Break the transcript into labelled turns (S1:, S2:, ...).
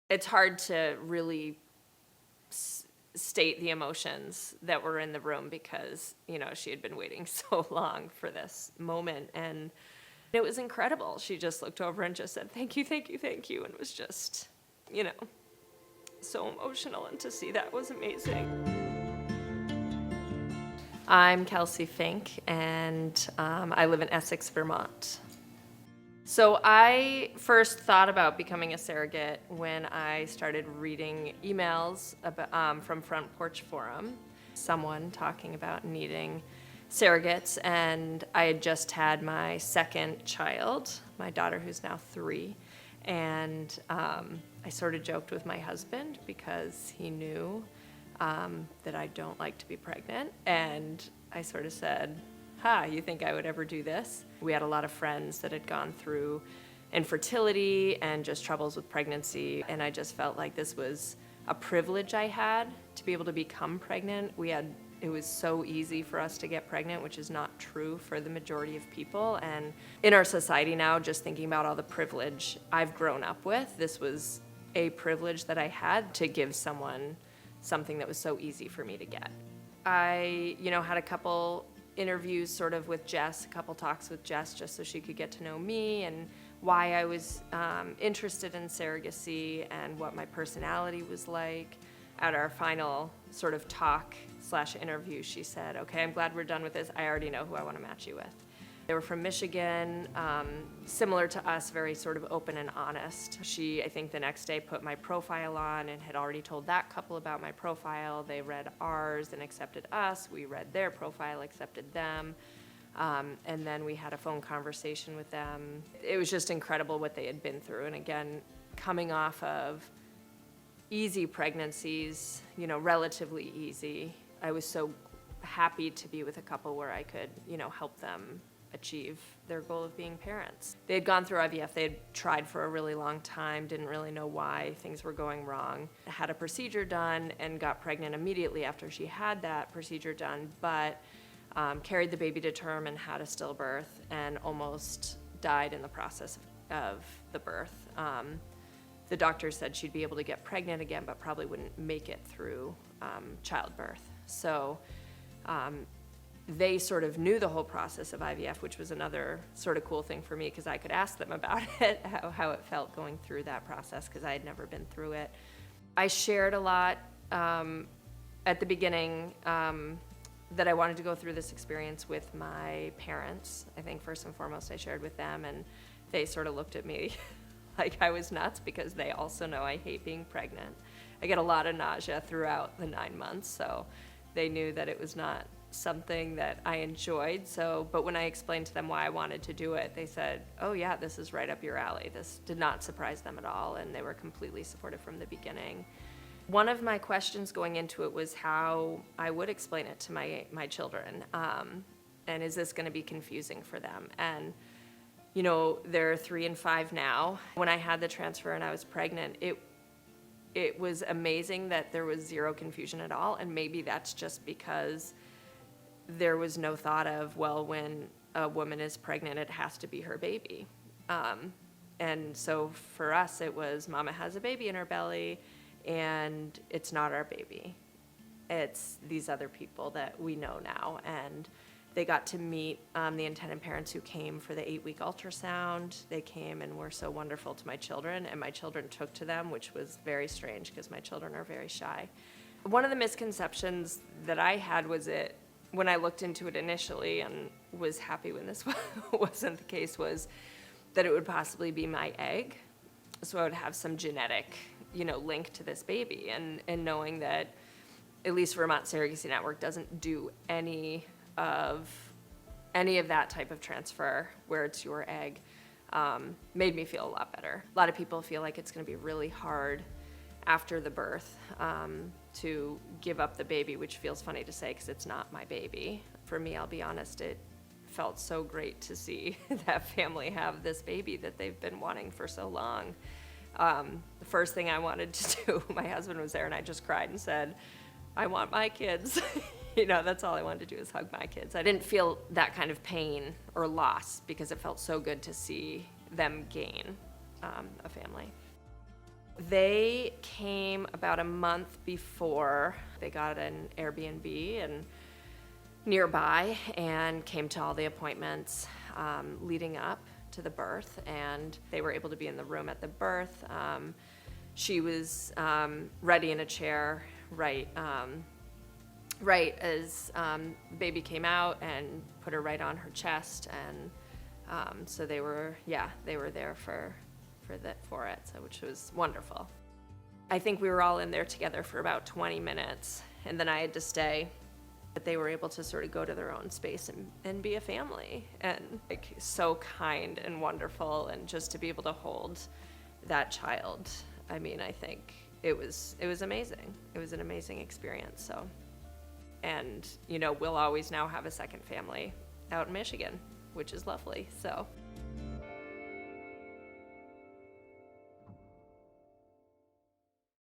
S1: It's hard to really state the emotions that were in the room because, she had been waiting so long for this moment, and it was incredible. She just looked over and just said, "Thank you, thank you, thank you," and it was just, so emotional, and to see that was amazing. I'm Kelsey Fink, and I live in Essex, Vermont. So I first thought about becoming a surrogate when I started reading emails from Front Porch Forum, someone talking about needing surrogates, and I had just had my second child, my daughter who's now 3, and I sort of joked with my husband because he knew that I don't like to be pregnant, and I sort of said, you think I would ever do this? We had a lot of friends that had gone through infertility and just troubles with pregnancy, and I just felt like this was a privilege I had to be able to become pregnant. It was so easy for us to get pregnant, which is not true for the majority of people. And in our society now, just thinking about all the privilege I've grown up with, this was a privilege that I had to give someone something that was so easy for me to get. I, had a couple interviews sort of with Jess, a couple talks with Jess, just so she could get to know me and why I was interested in surrogacy and what my personality was like. At our final sort of talk/interview, she said, "Okay, I'm glad we're done with this. I already know who I want to match you with." They were from Michigan, similar to us, very sort of open and honest. She, I think the next day, put my profile on and had already told that couple about my profile. They read ours and accepted us. We read their profile, accepted them. And then we had a phone conversation with them. It was just incredible what they had been through. And again, coming off of easy pregnancies, relatively easy, I was so happy to be with a couple where I could, help them achieve their goal of being parents. They had gone through IVF. They had tried for a really long time, didn't really know why things were going wrong. Had a procedure done and got pregnant immediately after she had that procedure done, but carried the baby to term and had a stillbirth and almost died in the process of the birth. The doctor said she'd be able to get pregnant again, but probably wouldn't make it through childbirth. So they sort of knew the whole process of IVF, which was another sort of cool thing for me because I could ask them about it, how it felt going through that process, because I had never been through it. I shared a lot at the beginning that I wanted to go through this experience with my parents. I think first and foremost I shared with them, and they sort of looked at me like I was nuts because they also know I hate being pregnant. I get a lot of nausea throughout the 9 months, so they knew that it was not something that I enjoyed. But when I explained to them why I wanted to do it, they said, "Oh yeah, this is right up your alley." This did not surprise them at all, and they were completely supportive from the beginning. One of my questions going into it was how I would explain it to my children, and is this going to be confusing for them? And they're 3 and 5 now. When I had the transfer and I was pregnant, it was amazing that there was zero confusion at all, and maybe that's just because there was no thought of, well, when a woman is pregnant, it has to be her baby. And so for us, it was Mama has a baby in her belly, and it's not our baby. It's these other people that we know now. And they got to meet the intended parents who came for the 8-week ultrasound. They came and were so wonderful to my children, and my children took to them, which was very strange because my children are very shy. One of the misconceptions that I had was when I looked into it initially and was happy when this wasn't the case, was that it would possibly be my egg. So I would have some genetic, link to this baby, and knowing that at least Vermont Surrogacy Network doesn't do any of that type of transfer where it's your egg, made me feel a lot better. A lot of people feel like it's going to be really hard after the birth to give up the baby, which feels funny to say because it's not my baby. For me, I'll be honest, it felt so great to see that family have this baby that they've been wanting for so long. The first thing I wanted to do, my husband was there and I just cried and said, "I want my kids." That's all I wanted to do is hug my kids. I didn't feel that kind of pain or loss because it felt so good to see them gain a family. They came about a month before. They got an Airbnb and nearby and came to all the appointments leading up to the birth, and they were able to be in the room at the birth. She was ready in a chair right as the baby came out, and put her right on her chest, and so they were there for it, so, which was wonderful. I think we were all in there together for about 20 minutes, and then I had to stay. But they were able to sort of go to their own space and be a family, and like so kind and wonderful, and just to be able to hold that child. I mean, I think it was amazing. It was an amazing experience. So, and we'll always now have a second family out in Michigan, which is lovely. So.